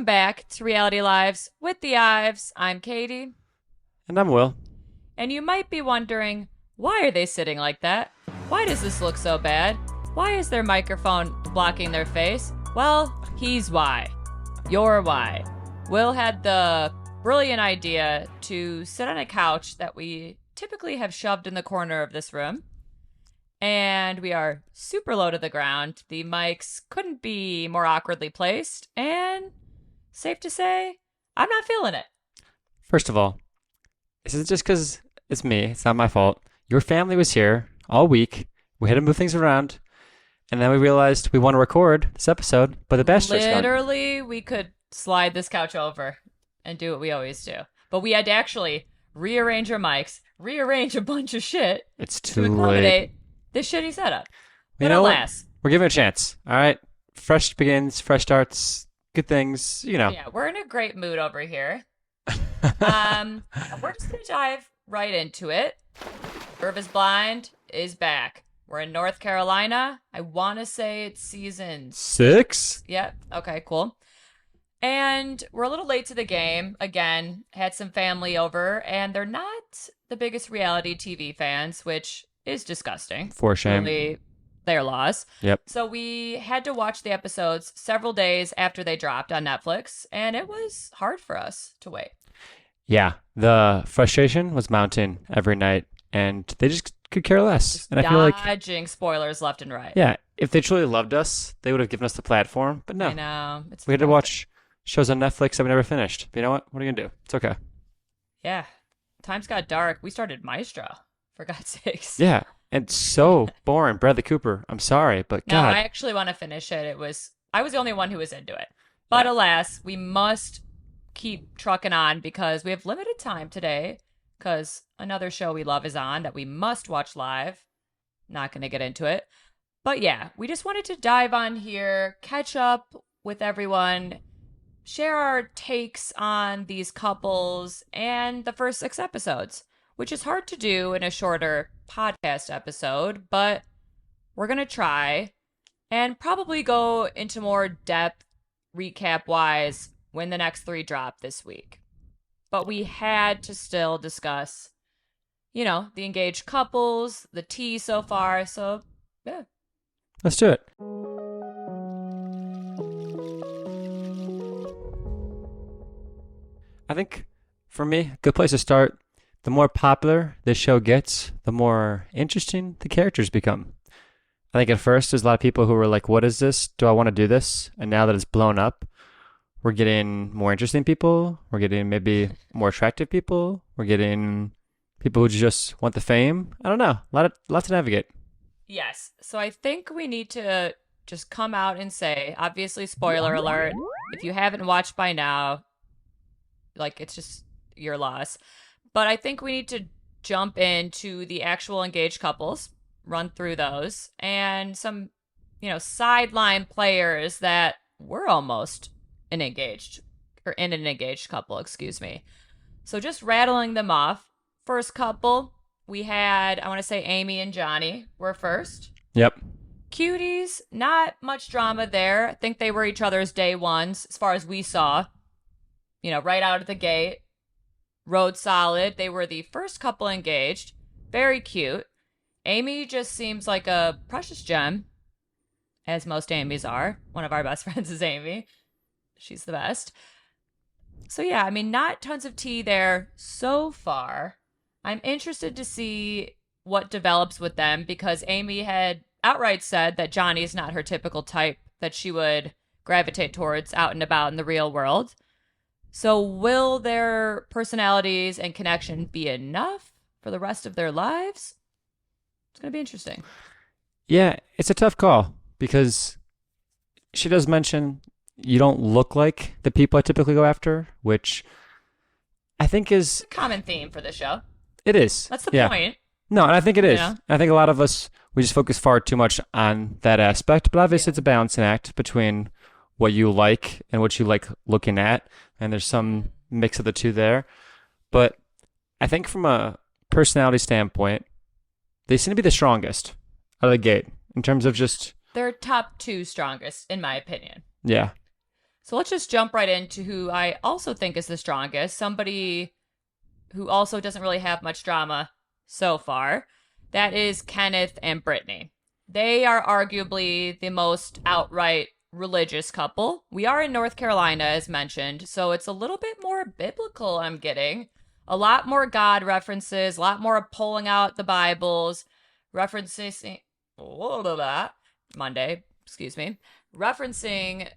back to Reality Lives with the Ives. I'm Katie. And I'm Will. And you might be wondering, why are they sitting like that? Why does this look so bad? Why is their microphone blocking their face? Well, he's why. You're why. Will had the brilliant idea to sit on a couch that we typically have shoved in the corner of this room. And we are super low to the ground. The mics couldn't be more awkwardly placed. And safe to say, I'm not feeling it. First of all, this is just because it's me. It's not my fault. Your family was here all week. We had to move things around. And then we realized we want to record this episode, but the Bachelor's gone. Literally, we could slide this couch over and do what we always do. But we had to actually rearrange our mics, rearrange a bunch of shit It's to too accommodate late. this shitty setup. You But know what? alas. We're giving it a chance. All right. Fresh begins, fresh starts, good things, Yeah, we're in a great mood over here. We're just going to dive right into it. Irv is Blind is back. We're in North Carolina. I want to say it's season 6? Yep. Okay, cool. And we're a little late to the game. Again, had some family over, and they're not the biggest reality TV fans, which is disgusting. For shame. Really, their loss. Yep. So we had to watch the episodes several days after they dropped on Netflix, and it was hard for us to wait. Yeah. The frustration was mounting every night, and they just could care less. Just And I feel like, dodging spoilers left and right. yeah, if they truly loved us, they would have given us the platform. But no. I know. We had to watch shows on Netflix that we never finished. But you know what? What are you going to do? It's okay. Yeah. Times got dark. We started Maestro, for God's sakes. Yeah. And so boring. Bradley Cooper. I'm sorry, but No, God. I actually want to finish it. I was the only one who was into it. But alas, we must keep trucking on because we have limited time today because another show we love is on that we must watch live. Not going to get into it. But yeah, we just wanted to dive on here, catch up with everyone, share our takes on these couples and the first 6 episodes, which is hard to do in a shorter podcast episode, but we're going to try and probably go into more depth recap-wise when the next 3 drop this week. But we had to still discuss, the engaged couples, the tea so far, so yeah. Let's do it. I think, for me, a good place to start, the more popular this show gets, the more interesting the characters become. I think at first there's a lot of people who were like, what is this? Do I want to do this? And now that it's blown up, we're getting more interesting people. We're getting maybe more attractive people. We're getting people who just want the fame. I don't know. A lot to navigate. Yes. So I think we need to just come out and say, obviously, spoiler alert, if you haven't watched by now, it's just your loss. But I think we need to jump into the actual engaged couples, run through those, and some, sideline players that were almost in an engaged couple, excuse me. So just rattling them off. First couple, we had, I want to say Amy and Johnny were first. Yep. Cuties, not much drama there. I think they were each other's day ones as far as we saw. Right out of the gate. Rode solid. They were the first couple engaged. Very cute. Amy just seems like a precious gem, as most Amy's are. One of our best friends is Amy. She's the best. So yeah, not tons of tea there so far. I'm interested to see what develops with them because Amy had outright said that Johnny is not her typical type that she would gravitate towards out and about in the real world. So will their personalities and connection be enough for the rest of their lives? It's going to be interesting. Yeah, it's a tough call because she does mention you don't look like the people I typically go after, which I think is a common theme for the show. It is. That's the point. No, and I think it is. Yeah. I think a lot of us, we just focus far too much on that aspect, but obviously it's a balancing act between what you like and what you like looking at, and there's some mix of the two there. But I think from a personality standpoint, they seem to be the strongest out of the gate in terms of just... They're top 2 strongest, in my opinion. Yeah. So let's just jump right into who I also think is the strongest. Somebody who also doesn't really have much drama so far. That is Kenneth and Brittany. They are arguably the most outright religious couple. We are in North Carolina, as mentioned, so it's a little bit more biblical, I'm getting. A lot more God references, a lot more pulling out the Bibles, referencing, Monday, excuse me, referencing,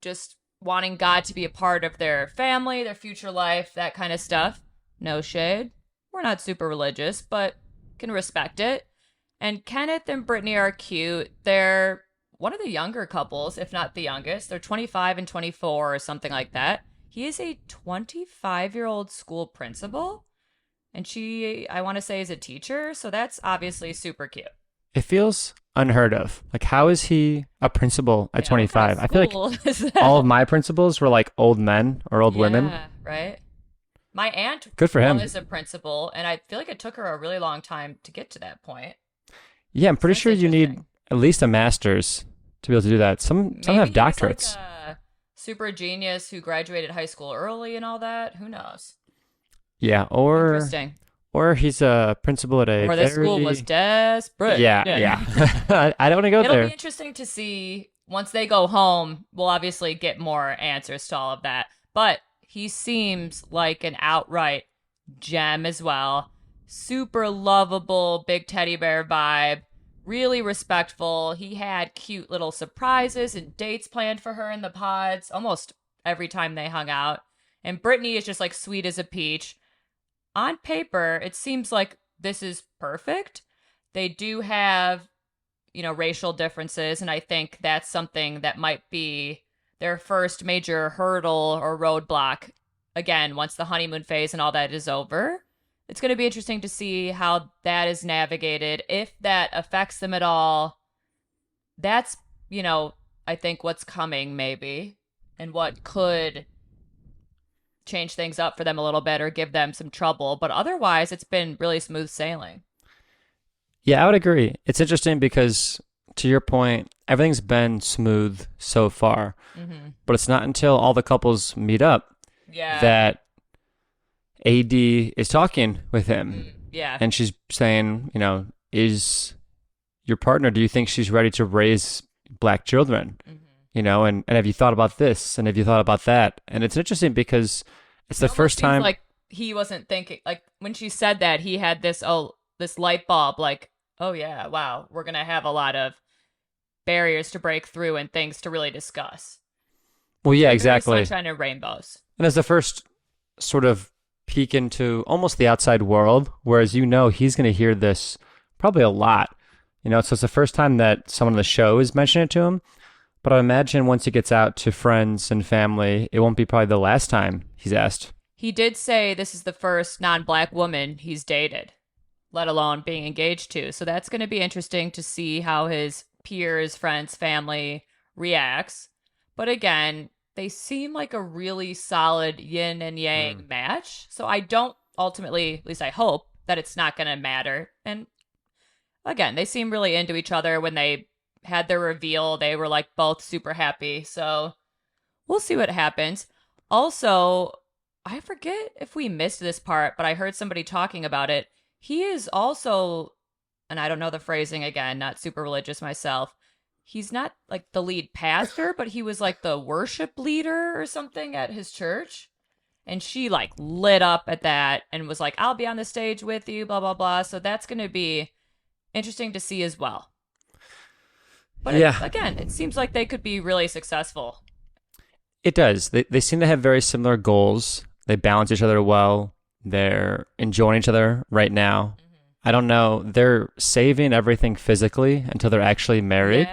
just wanting God to be a part of their family, their future life, that kind of stuff. No shade. We're not super religious, but can respect it. And Kenneth and Brittany are cute. They're one of the younger couples, if not the youngest. They're 25 and 24 or something like that. He is a 25-year-old school principal, and she, I want to say, is a teacher. So that's obviously super cute. It feels unheard of. Like, how is he a principal at 25? I feel like all of my principals were like old men or old women. Yeah, right? My aunt Good for him. is a principal, and I feel like it took her a really long time to get to that point. Yeah, I'm pretty sure you need at least a master's to be able to do that. Some have doctorates. Like a super genius who graduated high school early and all that. Who knows? Yeah, Interesting. Or he's a principal at a Or the school was desperate. Yeah. I don't want to go there. It'll be interesting to see once they go home. We'll obviously get more answers to all of that. But he seems like an outright gem as well. Super lovable, big teddy bear vibe. Really respectful. He had cute little surprises and dates planned for her in the pods almost every time they hung out. And Brittany is just like sweet as a peach. On paper, it seems like this is perfect. They do have, racial differences, and I think that's something that might be their first major hurdle or roadblock. Again, once the honeymoon phase and all that is over, it's going to be interesting to see how that is navigated, if that affects them at all. That's, I think what's coming maybe, and what could change things up for them a little bit or give them some trouble. But otherwise, it's been really smooth sailing. Yeah, I would agree. It's interesting because, to your point, everything's been smooth so far. Mm-hmm. But it's not until all the couples meet up that AD is talking with him. Yeah. And she's saying, is your partner, do you think she's ready to raise black children? Mm-hmm. And have you thought about this? And have you thought about that? And it's interesting because it's the first time. Like he wasn't thinking, like when she said that, he had this light bulb, like, oh yeah, wow, we're going to have a lot of barriers to break through and things to really discuss. Well, yeah, exactly. Sunshine and rainbows. And as the first sort of peek into almost the outside world, whereas he's going to hear this probably a lot. So it's the first time that someone on the show is mentioning it to him. But I imagine once he gets out to friends and family, it won't be probably the last time he's asked. He did say this is the first non-black woman he's dated, let alone being engaged to. So that's going to be interesting to see how his peers, friends, family reacts. But again, they seem like a really solid yin and yang match. So I don't ultimately, at least I hope, that it's not going to matter. And again, they seem really into each other. When they had their reveal, they were like both super happy. So we'll see what happens. Also, I forget if we missed this part, but I heard somebody talking about it. He is also, and I don't know the phrasing again, not super religious myself. He's not like the lead pastor, but he was like the worship leader or something at his church. And she like lit up at that and was like, I'll be on the stage with you, blah, blah, blah. So that's going to be interesting to see as well. But yeah, again, it seems like they could be really successful. It does. They seem to have very similar goals. They balance each other well. They're enjoying each other right now. Mm-hmm. I don't know. They're saving everything physically until they're actually married,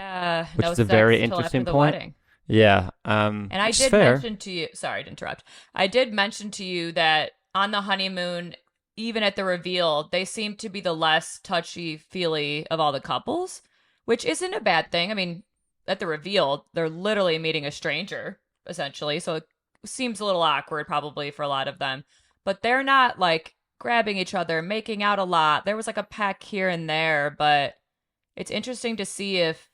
which is a very interesting point. Wedding. Yeah. And I did mention to you, sorry to interrupt. I did mention to you that on the honeymoon, even at the reveal, they seem to be the less touchy-feely of all the couples, which isn't a bad thing. I mean, at the reveal, they're literally meeting a stranger, essentially. So it seems a little awkward probably for a lot of them. But they're not like grabbing each other, making out a lot. There was like a peck here and there, but it's interesting to see if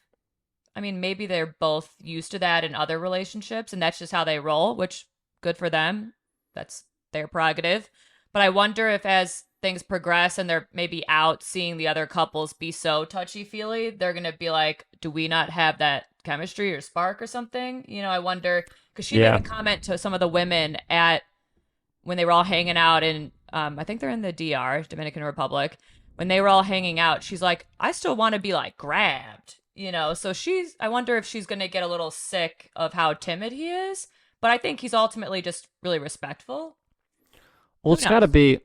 I mean, maybe they're both used to that in other relationships and that's just how they roll, which good for them. That's their prerogative. But I wonder if as things progress and they're maybe out seeing the other couples be so touchy-feely, they're going to be like, do we not have that chemistry or spark or something? I wonder, because she made a comment to some of the women at when they were all hanging out in, I think they're in the DR, Dominican Republic. When they were all hanging out, she's like, I still want to be like grabbed, So I wonder if she's going to get a little sick of how timid he is. But I think he's ultimately just really respectful. Well, it's got to be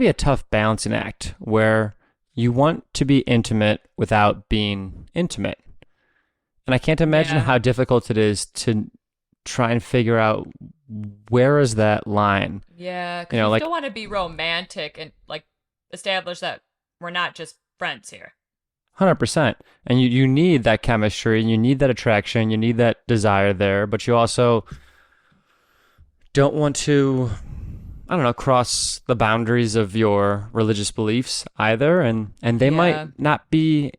a tough balancing act where you want to be intimate without being intimate. And I can't imagine how difficult it is to try and figure out where is that line. Yeah, because you still want to be romantic and like establish that we're not just friends here. 100%. And you need that chemistry and you need that attraction, you need that desire there, but you also don't want to, I don't know, cross the boundaries of your religious beliefs either. And they might not be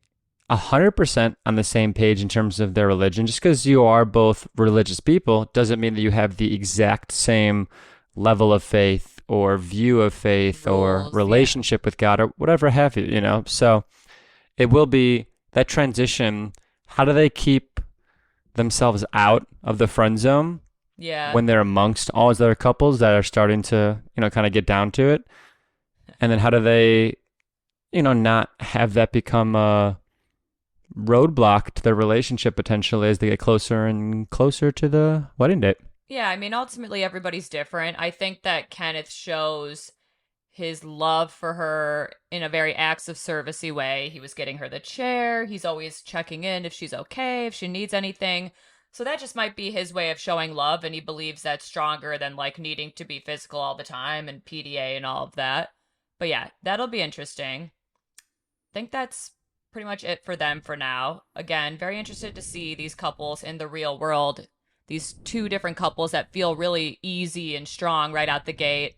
100% on the same page in terms of their religion. Just because you are both religious people doesn't mean that you have the exact same level of faith or view of faith or relationship with God or whatever have you, So it will be that transition. How do they keep themselves out of the friend zone when they're amongst all these other couples that are starting to, kind of get down to it? And then how do they, not have that become a roadblock to their relationship potentially as they get closer and closer to the wedding date? Yeah, I mean, ultimately everybody's different. I think that Kenneth shows his love for her in a very acts of servicey way. He was getting her the chair. He's always checking in if she's okay, if she needs anything. So that just might be his way of showing love, and he believes that's stronger than like needing to be physical all the time and PDA and all of that. But yeah, that'll be interesting. I think that's pretty much it for them for now. Again, very interested to see these couples in the real world. These two different couples that feel really easy and strong right out the gate.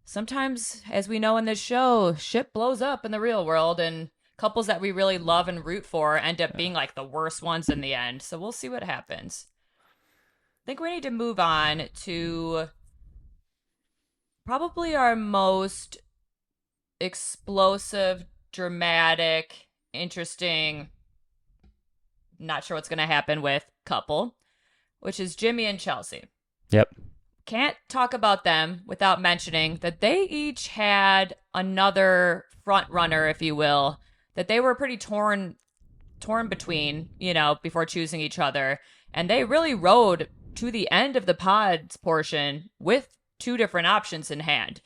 Sometimes, as we know in this show, shit blows up in the real world, and couples that we really love and root for end up being like the worst ones in the end. So we'll see what happens. I think we need to move on to probably our most explosive, dramatic, interesting, not sure what's going to happen with couple, which is Jimmy and Chelsea. Yep. Can't talk about them without mentioning that they each had another front runner, if you will, that they were pretty torn between, before choosing each other. And they really rode to the end of the pods portion with two different options in hand.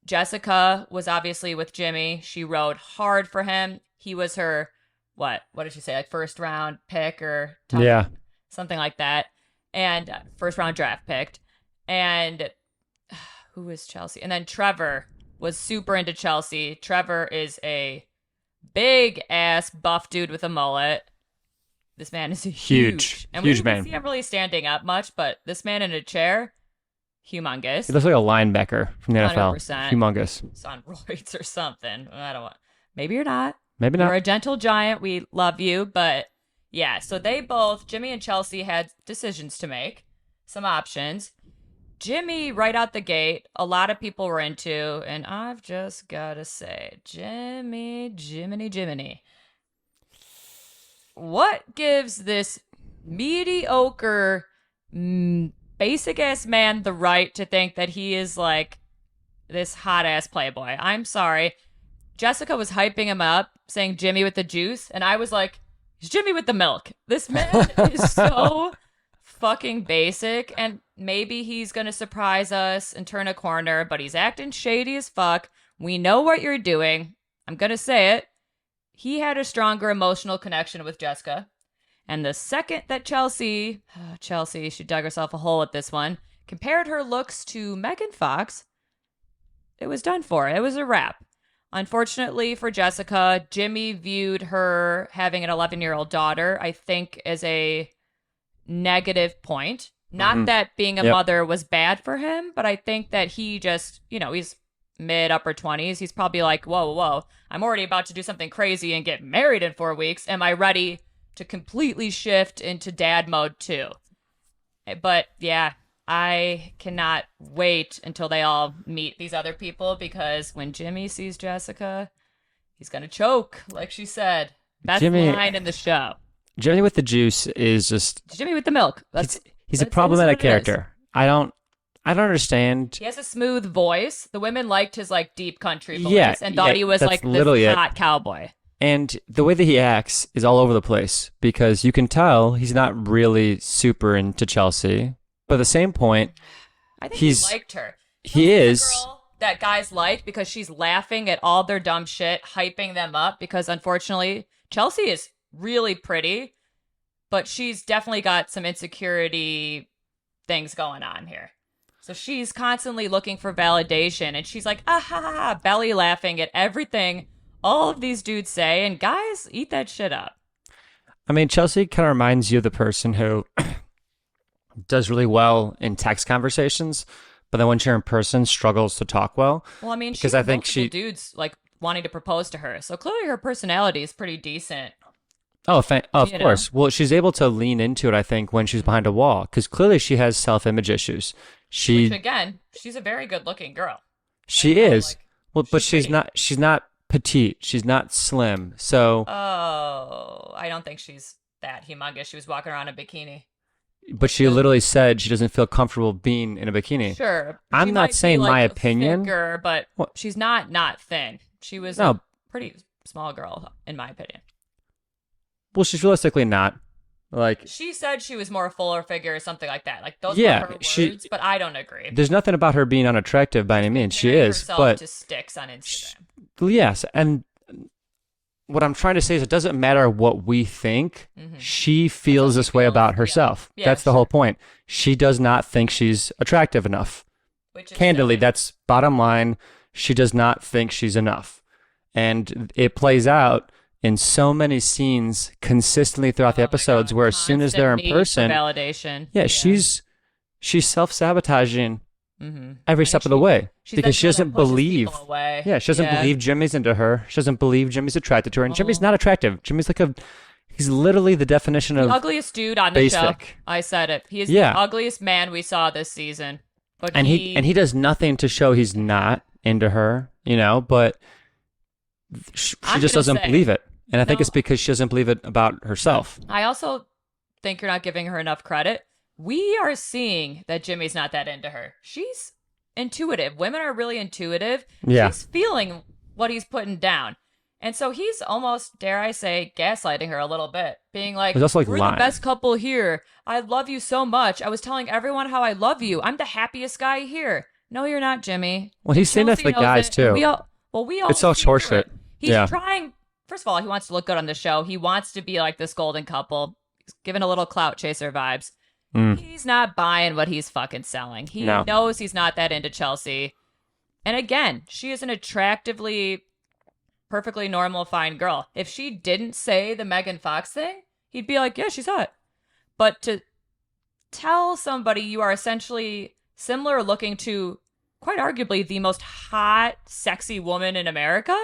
Jessica was obviously with Jimmy. She rode hard for him. He was her, what did she say? Like first round pick or something like that. And first round draft picked. And who is Chelsea? And then Trevor was super into Chelsea. Trevor is a big ass buff dude with a mullet. This man is huge. And huge we man. See him really standing up much, but this man in a chair, humongous. He looks like a linebacker from the NFL. 100%. Humongous. It's on roids or something. I don't want. Maybe you're not. Maybe not. You're a gentle giant. We love you, but yeah. So they both, Jimmy and Chelsea, had decisions to make, some options. Jimmy, right out the gate, a lot of people were into, and I've just got to say, Jiminy. What gives this mediocre, basic-ass man the right to think that he is, like, this hot-ass playboy? I'm sorry. Jessica was hyping him up, saying Jimmy with the juice, and I was like, he's Jimmy with the milk. This man is so fucking basic, and maybe he's gonna surprise us and turn a corner, but he's acting shady as fuck. We know what you're doing. I'm gonna say it. He had a stronger emotional connection with Jessica. And the second that Chelsea, she dug herself a hole at this one, compared her looks to Megan Fox, it was done for. It was a wrap. Unfortunately for Jessica, Jimmy viewed her having an 11-year-old daughter, I think, as a negative point. Not that being a mother was bad for him, but I think that he just, he's mid-upper 20s. He's probably like, whoa, I'm already about to do something crazy and get married in 4 weeks. Am I ready to completely shift into dad mode too. But yeah, I cannot wait until they all meet these other people, because when Jimmy sees Jessica, he's going to choke, like she said. Best line in the show. Jimmy with the juice is just Jimmy with the milk. He's a problematic character. I don't understand. He has a smooth voice. The women liked his like deep country voice and thought he was like this hot cowboy. And the way that he acts is all over the place, because you can tell he's not really super into Chelsea. But at the same point, I think he liked her. He is. Girl that guys like because she's laughing at all their dumb shit, hyping them up, because unfortunately, Chelsea is really pretty, but she's definitely got some insecurity things going on here. So she's constantly looking for validation, and she's like, ah ha ha ha, belly laughing at everything all of these dudes say, and guys, eat that shit up. I mean, Chelsea kind of reminds you of the person who does really well in text conversations, but then when you're in person, struggles to talk well. Well, I mean, because I think dudes like wanting to propose to her, so clearly her personality is pretty decent. Oh, of course. Well, she's able to lean into it, I think, when she's behind a wall, because clearly she has self-image issues. Which, again, she's a very good-looking girl. She is. Well, but she's not. She's not petite. She's not slim. So. Oh, I don't think she's that humongous. She was walking around in a bikini. But she literally said she doesn't feel comfortable being in a bikini. Sure. I'm not saying my opinion. Thicker, but she's not thin. She was a pretty small girl, in my opinion. Well, she's realistically not. Like, she said she was more fuller figure or something like that. Like, those were her words, but I don't agree. There's nothing about her being unattractive by any means. She is, but to sticks on Instagram. Yes, and what I'm trying to say is it doesn't matter what we think. Mm-hmm. She feels this way about herself. Yeah, that's the whole point. She does not think she's attractive enough. Candidly, that's bottom line. She does not think she's enough. And it plays out in so many scenes consistently throughout the episodes, where as soon as they're in person, validation. Yeah, she's self-sabotaging every step of the way, because she doesn't believe. Yeah, she doesn't believe Jimmy's into her. She doesn't believe Jimmy's attracted to her, and Jimmy's not attractive. Jimmy's like he's literally the definition of the ugliest dude on the show. I said it. He is the ugliest man we saw this season. But he does nothing to show he's not into her, but she just doesn't believe it. And I think it's because she doesn't believe it about herself. I also think you're not giving her enough credit. We are seeing that Jimmy's not that into her. She's intuitive. Women are really intuitive. Yeah. She's feeling what he's putting down. And so he's almost, dare I say, gaslighting her a little bit. Being like, we're the best couple here. I love you so much. I was telling everyone how I love you. I'm the happiest guy here. No, you're not, Jimmy. Well, he's saying that to the guys, too. We all it's all horseshit. He's trying. First of all, he wants to look good on the show. He wants to be like this golden couple. He's giving a little clout chaser vibes. He's not buying what he's fucking selling. He knows he's not that into Chelsea. And again, she is an attractively, perfectly normal, fine girl. If she didn't say the Megan Fox thing, he'd be like, yeah, she's hot. But to tell somebody you are essentially similar looking to, quite arguably, the most hot, sexy woman in America,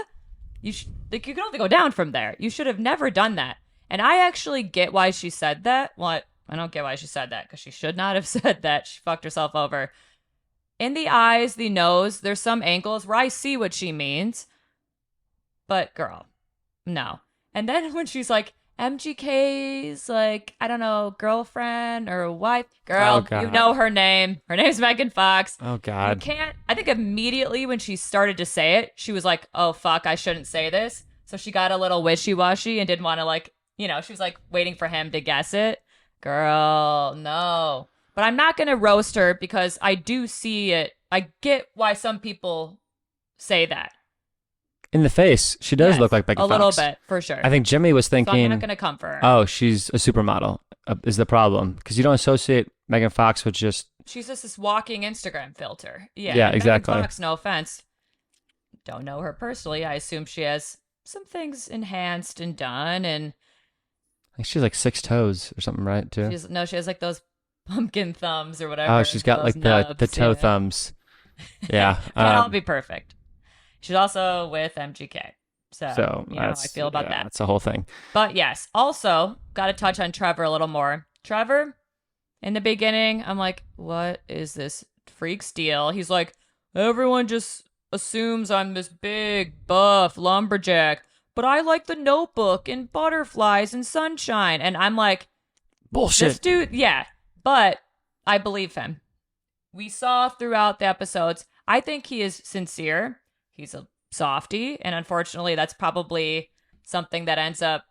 you can only go down from there. You should have never done that. And I actually get why she said that. Well, I don't get why she said that, because she should not have said that. She fucked herself over. In the eyes, the nose, there's some angles where I see what she means. But girl, no. And then when she's like, MGK's like, I don't know, girlfriend or wife. Girl, you know her name. Her name's Megan Fox. Oh, God. You can't. I think immediately when she started to say it, she was like, oh, fuck, I shouldn't say this. So she got a little wishy-washy and didn't want to she was like waiting for him to guess it. Girl, no. But I'm not going to roast her, because I do see it. I get why some people say that. In the face, she does look like Megan Fox. A little bit, for sure. I think Jimmy was thinking, so I'm not going to come for her. Oh, she's a supermodel, is the problem. Because you don't associate Megan Fox with just... She's just this walking Instagram filter. Yeah, exactly. Megan Fox, no offense. Don't know her personally. I assume she has some things enhanced and done, and... I think she's like 6 toes or something, right, too? She has like those pumpkin thumbs or whatever. Oh, she's got like the toe thumbs. Yeah. Can't all be perfect. She's also with MGK. So you know how I feel about that. That's the whole thing. But yes, also got to touch on Trevor a little more. Trevor, in the beginning, I'm like, what is this freak's deal? He's like, everyone just assumes I'm this big, buff lumberjack, but I like The Notebook and butterflies and sunshine. And I'm like, bullshit. This dude, yeah, but I believe him. We saw throughout the episodes, I think he is sincere. He's a softie, and unfortunately, that's probably something that ends up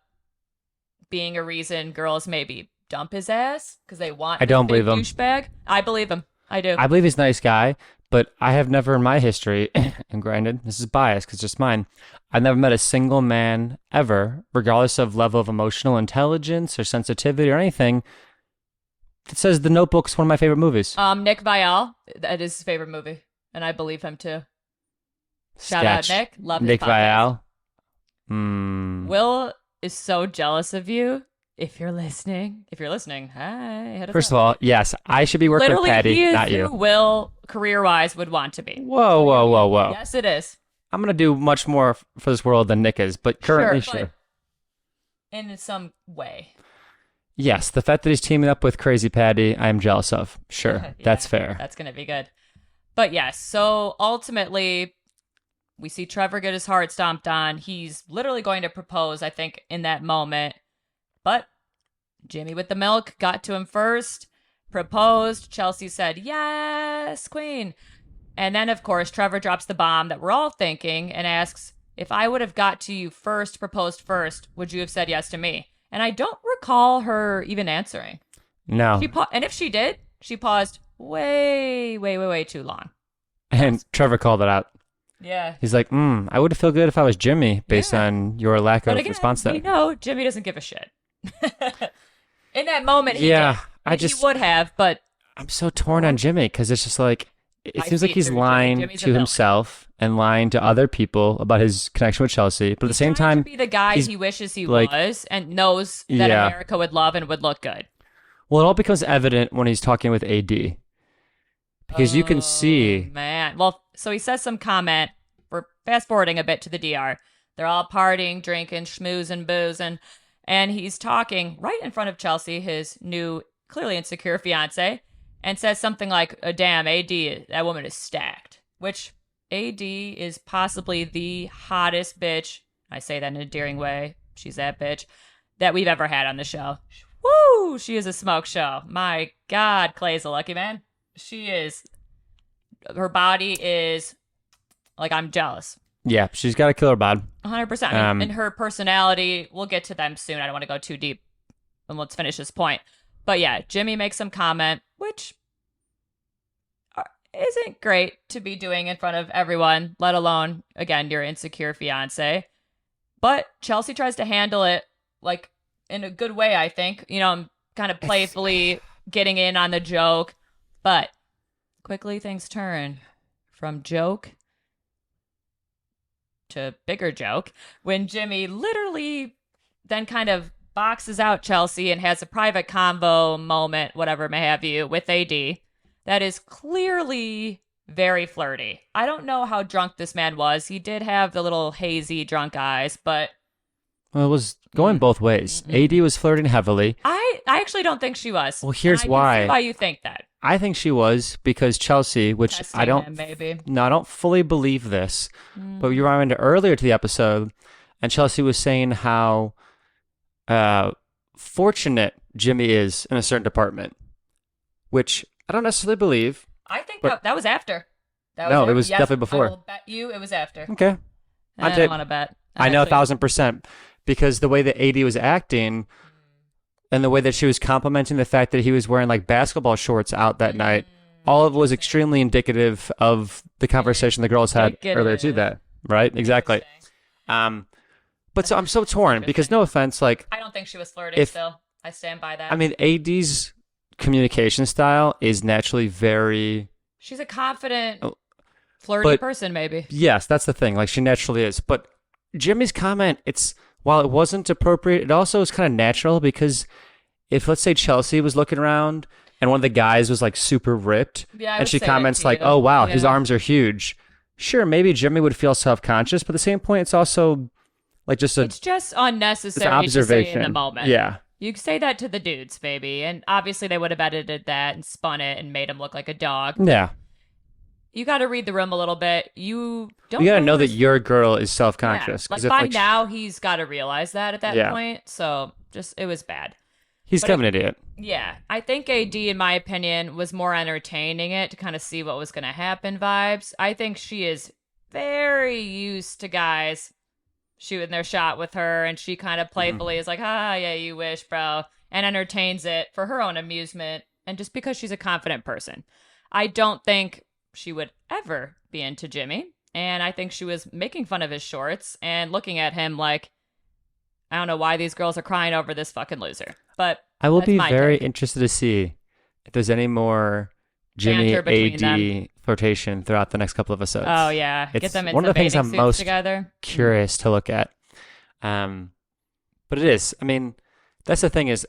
being a reason girls maybe dump his ass because they want. I don't believe him. Douchebag. I believe him. I do. I believe he's a nice guy, but I have never in my history, and granted, this is biased because it's just mine, I've never met a single man ever, regardless of level of emotional intelligence or sensitivity or anything, that says The Notebook's one of my favorite movies. Nick Viall, that is his favorite movie, and I believe him too. Shout out Nick. Love his Nick podcast. Viall. Will is so jealous of you. If you're listening, hi. Hit us First up. of all, yes, I should be working Literally, with Patty, he is not who you. Will career-wise would want to be. Whoa. Yes, it is. I'm going to do much more for this world than Nick is, but currently, Sure. In some way. Yes, the fact that he's teaming up with Crazy Patty, I am jealous of. Sure, Yeah, that's fair. That's going to be good. But yes, so ultimately, we see Trevor get his heart stomped on. He's literally going to propose, I think, in that moment. But Jimmy with the milk got to him first, proposed. Chelsea said, yes, queen. And then, of course, Trevor drops the bomb that we're all thinking and asks, if I would have got to you first, proposed first, would you have said yes to me? And I don't recall her even answering. No. And if she did, she paused way too long. And Trevor called it out. Yeah. He's like, I would feel good if I was Jimmy based on your lack of response there. We know Jimmy doesn't give a shit. In that moment, he Yeah, did. He would have, but I'm so torn on Jimmy because it's just like, it I seems see like he's it through lying Jimmy's a to milk. himself and lying to other people about his connection with Chelsea. But at the same trying time, to be the guy he's he wishes he like- was and knows that Yeah. America would love and would look good. well, it all becomes evident when he's talking with AD. Because you can see, Man. Well, so he says some comment. We're fast forwarding a bit to the DR. They're all partying, drinking, schmoozing, boozing. And he's talking right in front of Chelsea, his new, clearly insecure fiance, and says something like, damn, AD, that woman is stacked. Which AD is possibly the hottest bitch, I say that in a endearing way, she's that bitch, that we've ever had on the show. Woo! She is a smoke show. My God, Clay's a lucky man. She is. Her body is, like, I'm jealous. yeah, she's got a killer bod. 100%. I mean, and her personality, we'll get to them soon. I don't want to go too deep. And let's finish this point. But yeah, Jimmy makes some comment, which isn't great to be doing in front of everyone, let alone, again, your insecure fiance. But Chelsea tries to handle it, like, in a good way, I think. You know, kind of playfully getting in on the joke. But quickly things turn from joke to bigger joke when Jimmy literally then kind of boxes out Chelsea and has a private convo moment, whatever may have you, with AD that is clearly very flirty. I don't know how drunk this man was. He did have the little hazy drunk eyes, but Well, it was going both ways. AD was flirting heavily. I actually don't think she was. Well, here's And I can why. see why you think that. I think she was because Chelsea, which Testing I don't, him, maybe. no, I don't fully believe this, but you remember earlier to the episode, and Chelsea was saying how fortunate Jimmy is in a certain department, which I don't necessarily believe. I think But- that was after. That No, after. it was Yes, definitely before. I will bet you it was after. Okay, I take- don't want to bet. I know Actually, 1,000% because the way that AD was acting and the way that she was complimenting the fact that he was wearing like basketball shorts out that night, all of it was extremely indicative of the conversation the girls had earlier to that. Right? Exactly. But so I'm so torn because no offense, like, I don't think she was flirting If- still. I stand by that. I mean, AD's communication style is naturally very, she's a confident, Oh, flirty but- person, maybe. yes, that's the thing. Like, she naturally is. But Jimmy's comment, while it wasn't appropriate, it also is kind of natural because if, let's say, Chelsea was looking around and one of the guys was like super ripped Yeah, I and would she say that comments to like, you. oh, wow, his Yeah. arms are huge. Sure, maybe Jimmy would feel self-conscious, but at the same point, it's also Like just It's just unnecessary to say observation. in the moment. Yeah. You can say that to the dudes, baby. And obviously they would have edited that and spun it and made him look like a dog. Yeah. You got to read the room a little bit. You don't. You gotta know that who's- your girl is Yeah. self-conscious. Like 'Cause if, by now, he's got to realize that at that Yeah. point. So just it was bad. he's but kind of an idiot. Yeah, I think AD, in my opinion, was more entertaining it to kind of see what was going to happen vibes. I think she is very used to guys shooting their shot with her, and she kind of playfully is like, ah, yeah, you wish, bro, and entertains it for her own amusement and just because she's a confident person. I don't think she would ever be into Jimmy, and I think she was making fun of his shorts and looking at him like, I don't know why these girls are crying over this fucking loser. But I will that's be my very take. interested to see if there's any more Jimmy Banter between AD them. flirtation throughout the next couple of episodes. Oh yeah, It's get them in one of some the things bathing I'm suits most together. Curious to look at. But it is. I mean, that's the thing is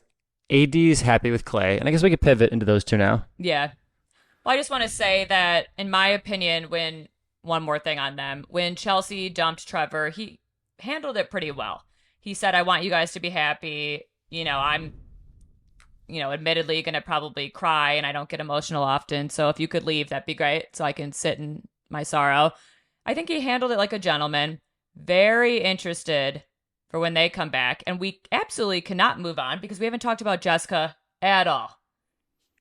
AD's happy with Clay, and I guess we could pivot into those two now. Yeah. Well, I just want to say that, in my opinion, one more thing on them, when Chelsea dumped Trevor, he handled it pretty well. He said, I want you guys to be happy. I'm, admittedly going to probably cry and I don't get emotional often. So if you could leave, that'd be great. So I can sit in my sorrow. I think he handled it like a gentleman. Very interested for when they come back. And we absolutely cannot move on because we haven't talked about Jessica at all.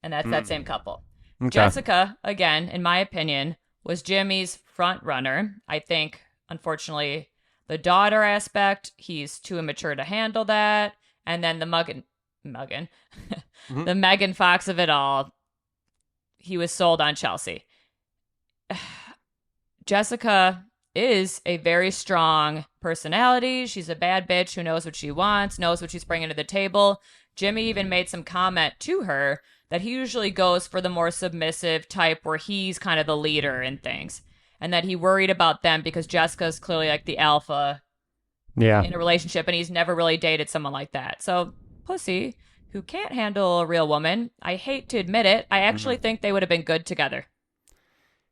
And that's that same couple. Okay. Jessica, again, in my opinion, was Jimmy's front runner. I think, unfortunately, the daughter aspect, he's too immature to handle that. And then the the Megan Fox of it all, he was sold on Chelsea. Jessica is a very strong personality. She's a bad bitch who knows what she wants, knows what she's bringing to the table. Jimmy even made some comment to her that he usually goes for the more submissive type where he's kind of the leader in things. And that he worried about them because Jessica's clearly like the alpha Yeah. in a relationship and he's never really dated someone like that. So, pussy who can't handle a real woman, I hate to admit it, I actually think they would have been good together.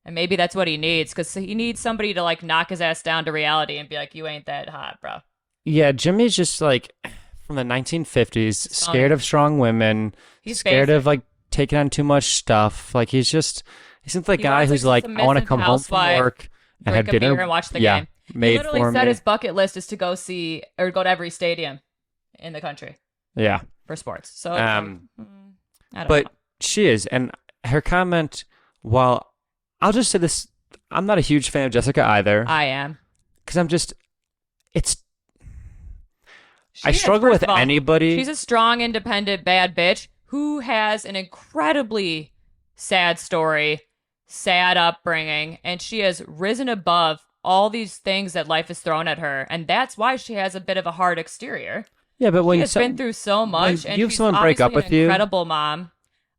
And maybe that's what he needs because he needs somebody to like knock his ass down to reality and be like, you ain't that hot, bro. Yeah, Jimmy's just like from the 1950s, scared of strong women, He's scared basic. of like taking on too much stuff. Like he seems like He guy wants, who's like, like, a I want to submissive come home from housewife, work and drink have a dinner beer and watch the yeah, game. He made literally for said me. his bucket list is to go see or go to every stadium in the country Yeah. for sports. So, it's like, I don't But know. she is, and her comment, while I'll just say this, I'm not a huge fan of Jessica either, I am. because I'm just, it's, She I is, struggle first with of all, anybody. She's a strong, independent, bad bitch who has an incredibly sad story, sad upbringing, and she has risen above all these things that life has thrown at her, and that's why she has a bit of a hard exterior. Yeah, but She when has been through so much, when and you have she's someone break up obviously with you- an incredible mom.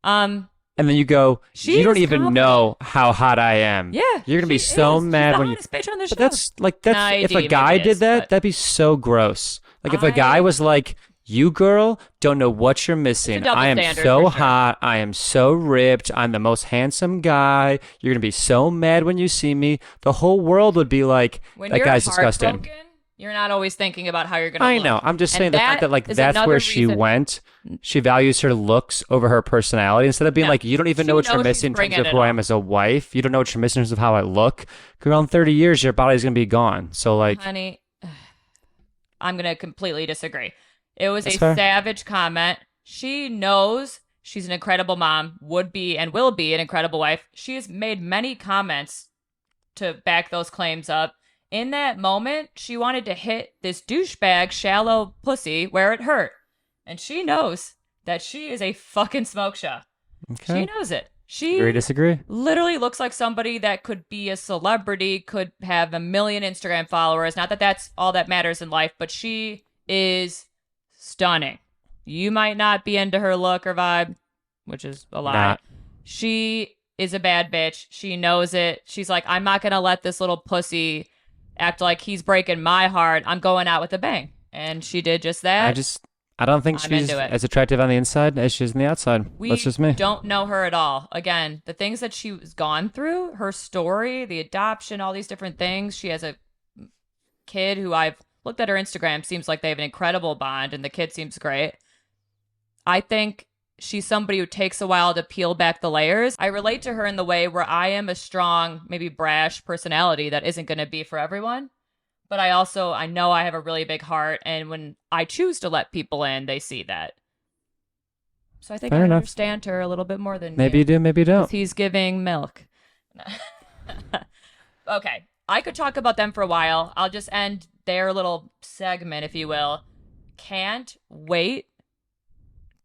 and then you go, She you don't is even confident. know how hot I am. Yeah, You're gonna be she so is. mad She's when the you. hottest bitch on the But show. that's Nah, if AD a guy maybe did is, that, but- that'd be so gross. Like if a guy I- was like, "You girl don't know what you're missing. double I am standard so for sure. hot. I am so ripped. I'm the most handsome guy. You're gonna be so mad when you see me." The whole world would be like, When "That you're guy's disgusting." heartbroken, you're not always thinking about how you're gonna I look. know. I'm just And saying the fact that like is that's another where she reason- went. She values her looks over her personality instead of being No. like, "You don't even She know what you're knows she's missing in terms bringing of it who I all. am as a wife. You don't know what you're missing in terms of how I look. Because around 30 years, your body's gonna be gone." So like, Honey, I'm going to completely disagree. It was That's a fair. savage comment. She knows she's an incredible mom, would be and will be an incredible wife. She has made many comments to back those claims up. In that moment, she wanted to hit this douchebag, shallow pussy where it hurt. And she knows that she is a fucking smoke show. okay, She knows it. She agree, disagree. literally looks like somebody that could be a celebrity, could have a million Instagram followers. Not that that's all that matters in life, but she is stunning. You might not be into her look or vibe, which is a lie. Not. She is a bad bitch. She knows it. She's like, I'm not going to let this little pussy act like he's breaking my heart. I'm going out with a bang. And she did just that. I don't think I'm she's into it. as attractive on the inside as she is on the outside. We That's just me. don't know her at all. Again, the things that she's gone through, her story, the adoption, all these different things. She has a kid who I've looked at her Instagram. Seems like they have an incredible bond, and the kid seems great. I think she's somebody who takes a while to peel back the layers. I relate to her in the way where I am a strong, maybe brash personality that isn't going to be for everyone. But I know I have a really big heart, and when I choose to let people in, they see that. So I think Fair I enough. understand her a little bit more than Maybe you do, maybe you 'cause don't. he's giving milk. Okay, I could talk about them for a while. I'll just end their little segment, if you will. Can't wait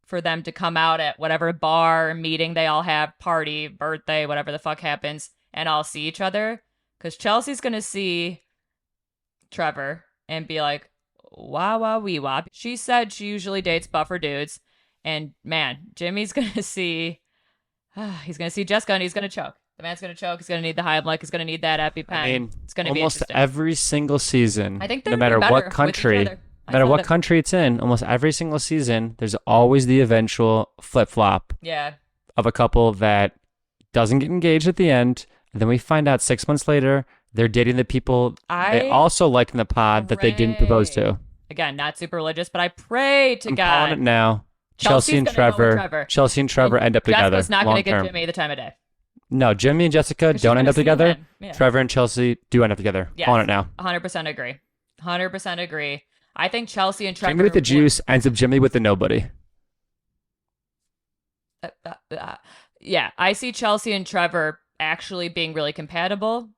for them to come out at whatever bar meeting they all have, party, birthday, whatever the fuck happens, and all see each other. Because Chelsea's going to see Trevor and be like, wah, wah, wee, wah. She said she usually dates buffer dudes. And man, Jimmy's going to see, he's going to see Jessica and he's going to choke. The man's going to choke. He's going to need the Heimlich. He's going to need that EpiPen. I mean, it's going to be almost interesting. every single season, I think no they're matter better what with each country, other. no matter what country it's in, almost every single season, there's always the eventual flip-flop Yeah. of a couple that doesn't get engaged at the end, and then we find out 6 months later they're dating the people they also liked in the pod that they didn't propose to. Again, not super religious, but I pray to I'm God. calling it now. Chelsea's Chelsea and gonna go with Trevor. Trevor. Chelsea and Trevor end up together. Jessica's not going to long give term. Jimmy the time of day. No, Jimmy and Jessica 'Cause she's don't end gonna up see together. men. Yeah. Trevor and Chelsea do end up together. Yes. Calling it now. 100% agree. 100% agree. I think Chelsea and Trevor. Jimmy with the would- juice ends up Jimmy with the nobody. Yeah, I see Chelsea and Trevor actually being really compatible,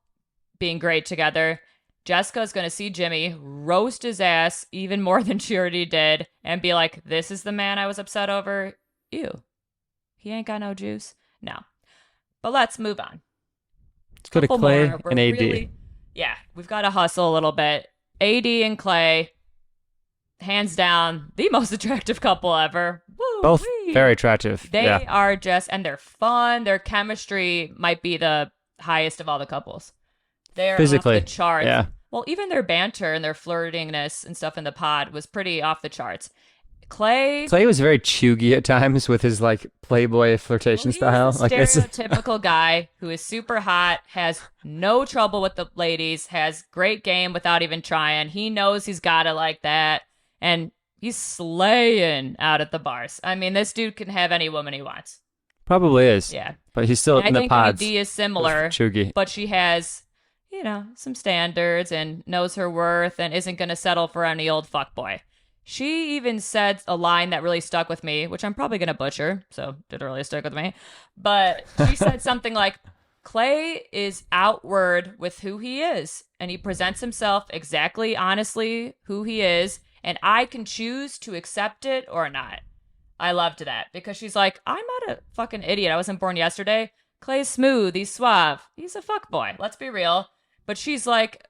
being great together. Jessica's going to see Jimmy roast his ass even more than she already did and be like, this is the man I was upset over. Ew. He ain't got no juice. No. But let's move on. Let's go to Couple Clay more. We're and AD. really- yeah, we've got to hustle a little bit. AD and Clay, hands down, the most attractive couple ever. Woo, Both very attractive. They yeah. are just, and they're fun. Their chemistry might be the highest of all the couples. They're Physically, off the charts. yeah. Well, even their banter and their flirtiness and stuff in the pod was pretty off the charts. Clay was very chuggy at times with his like Playboy flirtation style. He's a Like it's stereotypical guy who is super hot, has no trouble with the ladies, has great game without even trying. He knows he's got it like that, and he's slaying out at the bars. I mean, this dude can have any woman he wants. probably is. Yeah, But he's still and I in the think pods. AD is similar, Chuggy. but she has, some standards and knows her worth and isn't going to settle for any old fuckboy. She even said a line that really stuck with me, which I'm probably going to butcher, so did it really stick with me. But she said something like, Clay is outward with who he is, and he presents himself exactly, honestly, who he is, and I can choose to accept it or not. I loved that, because she's like, I'm not a fucking idiot. I wasn't born yesterday. Clay's smooth. He's suave. He's a fuckboy. Let's be real. But she's like,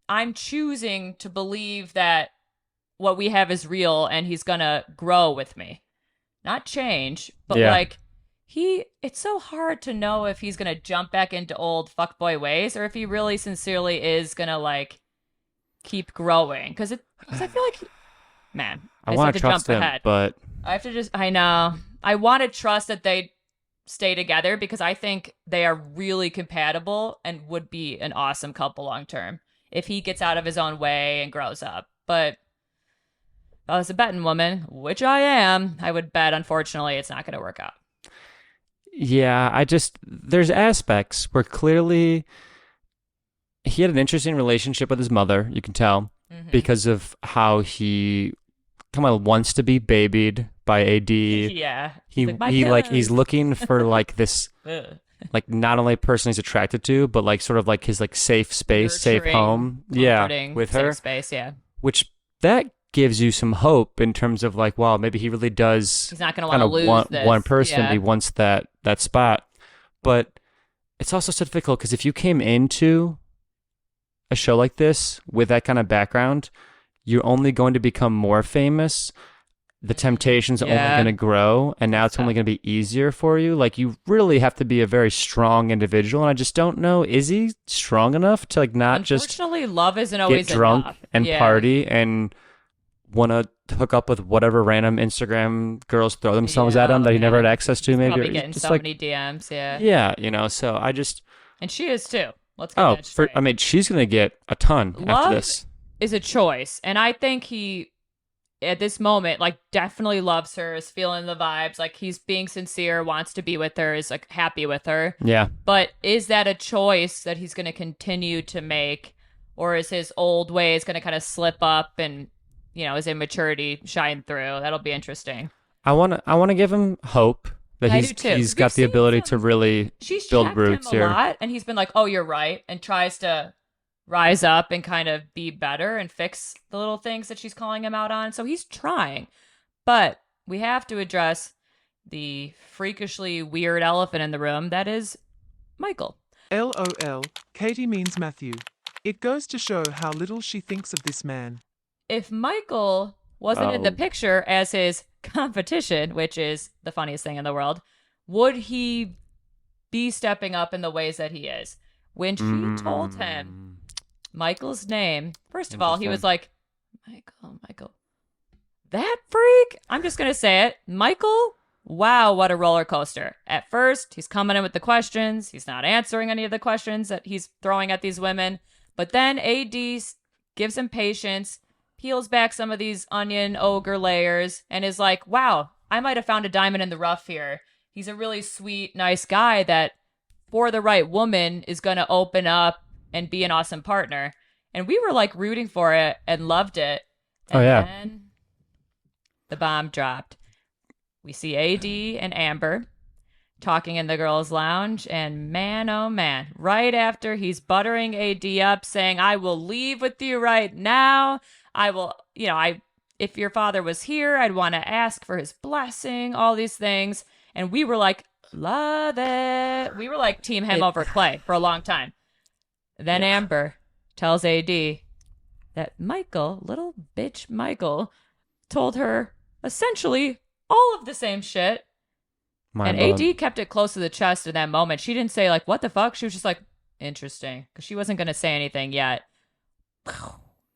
I'm choosing to believe that what we have is real and he's gonna grow with me. Not change, but Yeah. it's so hard to know if he's gonna jump back into old fuckboy ways or if he really sincerely is gonna keep growing. Because I feel like, I want to trust him, but I know. I want to trust that they stay together because I think they are really compatible and would be an awesome couple long term if he gets out of his own way and grows up. But if I was a betting woman, which I am, I would bet, unfortunately, it's not going to work out. yeah, there's aspects where clearly he had an interesting relationship with his mother, you can tell, because of how he kind of wants to be babied by AD. Yeah. He's looking for this Ugh. not only person he's attracted to, but sort of his safe space, safe Nurturing, home. comforting, With safe her, space, yeah. which that gives you some hope in terms of wow, maybe he really does He's not going to kind want of to lose want this. one person. Yeah. He wants that spot. But it's also so difficult because if you came into a show like this with that kind of background, you're only going to become more famous. The temptation's only Yeah. going to grow, and now it's only going to be easier for you. You really have to be a very strong individual, and I just don't know, is he strong enough to not just Unfortunately, love isn't get always drunk enough. and Yeah. party and want to hook up with whatever random Instagram girls throw themselves at him that he never had access to? He's Maybe probably or getting just so many DMs, yeah. yeah, so I just And she is too. Let's get that straight. she's gonna get a ton after Love this. is a choice. And I think he, at this moment, like definitely loves her, is feeling the vibes. Like he's being sincere, wants to be with her, is like happy with her. Yeah. But is that a choice that he's going to continue to make? Or is his old ways going to kind of slip up and, his immaturity shine through? That'll be interesting. I want to give him hope that I do too. he's got the ability to really She's build checked roots him a here. lot, and he's been like, "Oh, you're right," and tries to rise up and kind of be better and fix the little things that she's calling him out on. So he's trying, but we have to address the freakishly weird elephant in the room that is Michael. LOL, Katie means Matthew. It goes to show how little she thinks of this man. If Michael wasn't in the Oh. picture as his competition, which is the funniest thing in the world, would he be stepping up in the ways that he is? When she told him Michael's name, first of all, he was like, Michael. That freak? I'm just going to say it. Michael, wow, what a roller coaster. At first, he's coming in with the questions. He's not answering any of the questions that he's throwing at these women. But then AD gives him patience, peels back some of these onion ogre layers, and is like, wow, I might have found a diamond in the rough here. He's a really sweet, nice guy that, for the right woman, is going to open up and be an awesome partner. And we were like rooting for it and loved it. And Oh, yeah. then the bomb dropped. We see AD and Amber talking in the girls' lounge, and man, oh man, right after he's buttering AD up, saying, I will leave with you right now. I will, if your father was here, I'd want to ask for his blessing, all these things. And we were like, love it. We were like team him over Clay for a long time. Then Amber tells AD that Michael, little bitch Michael, told her essentially all of the same shit. And AD kept it close to the chest in that moment. She didn't say, like, what the fuck? She was just like, interesting. Because she wasn't going to say anything yet.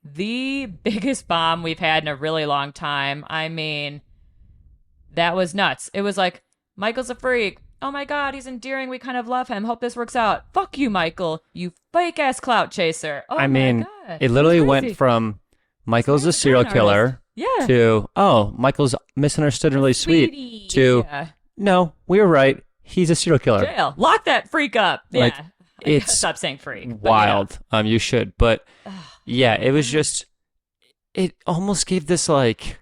The biggest bomb we've had in a really long time. I mean, that was nuts. It was like, Michael's a freak. Oh my God, he's endearing. We kind of love him. Hope this works out. Fuck you, Michael. You fake ass clout chaser. Oh I my mean, God. it literally was went crazy. from Michael's a He's serial an artist. killer Yeah. to, oh, Michael's misunderstood and really sweet, Sweetie. to, Yeah. no, we were right. He's a serial killer. Jail. Lock that freak up. Yeah. Like, I gotta it's stop saying freak. but Wild. You should. But yeah, it was Mhm. just, it almost gave this like,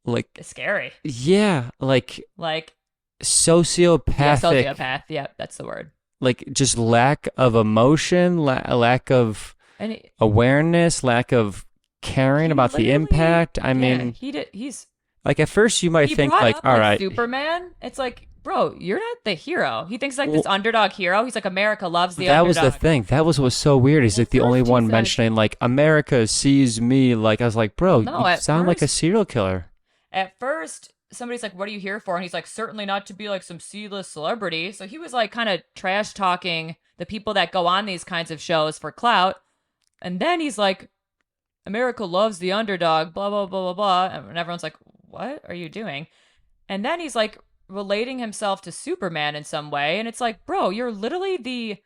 It's scary. yeah, like Like, sociopathic, yeah, sociopath. Yeah, that's the word. like just lack of emotion, lack of And he, awareness, lack of caring he about the literally- impact. I yeah, mean, he's like at first you might he think brought like, up, all right, Superman. It's like, bro, you're not the hero. He thinks like this underdog hero. He's like, America loves the that underdog. was the thing. That was what's so weird. He's At like the only first he one said- mentioning like America sees me. Like I was like, bro, No, you at sound like a first- serial killer. At first, somebody's like, what are you here for? And he's like, certainly not to be like some C-list celebrity. So he was like kind of trash talking the people that go on these kinds of shows for clout. And then he's like, America loves the underdog, blah, blah, blah, blah, blah. And everyone's like, what are you doing? And then he's like relating himself to Superman in some way. And it's like, bro, you're literally the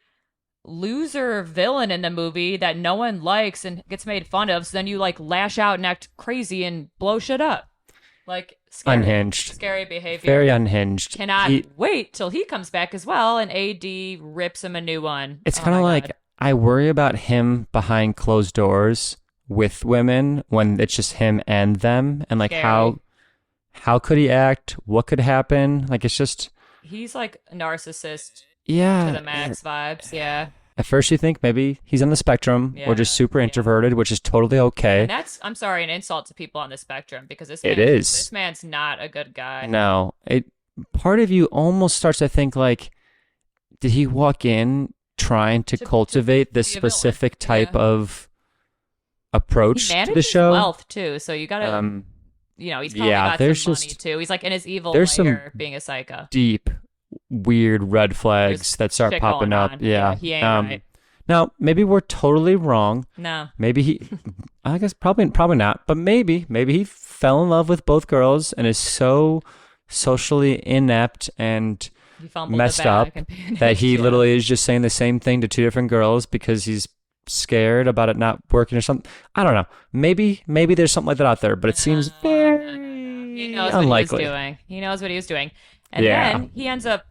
loser villain in the movie that no one likes and gets made fun of. So then you like lash out and act crazy and blow shit up. Like, scary. Unhinged. Scary behavior. Very unhinged. Cannot He- wait till he comes back as well, and AD rips him a new one. It's Oh kind of my like God. I worry about him behind closed doors with women when it's just him and them, and like Scary. how could he act? What could happen? Like it's just He's like a narcissist yeah. to the max vibes. Yeah. At first you think maybe he's on the spectrum or just Yeah, super yeah. introverted, which is totally okay. And that's, I'm sorry, an insult to people on the spectrum because It is. This man's not a good guy. No, part of you almost starts to think like, did he walk in trying to To cultivate this be a villain. specific type Yeah. of approach He to manages the show? wealth too, so you gotta, he's probably yeah, got there's some money just- too. He's like in his evil there's some layer being a psycho. Deep, weird red flags There's that start shit popping going up. on. Yeah. He ain't right. Now, maybe we're totally wrong. No. Maybe he, I guess probably not, but maybe he fell in love with both girls and is so socially inept and He fumbled messed the bag up and that he yeah. literally is just saying the same thing to two different girls because he's scared about it not working or something. I don't know. Maybe there's something like that out there, but it seems very He knows unlikely. what he was doing. He knows what he was doing. And Yeah. then he ends up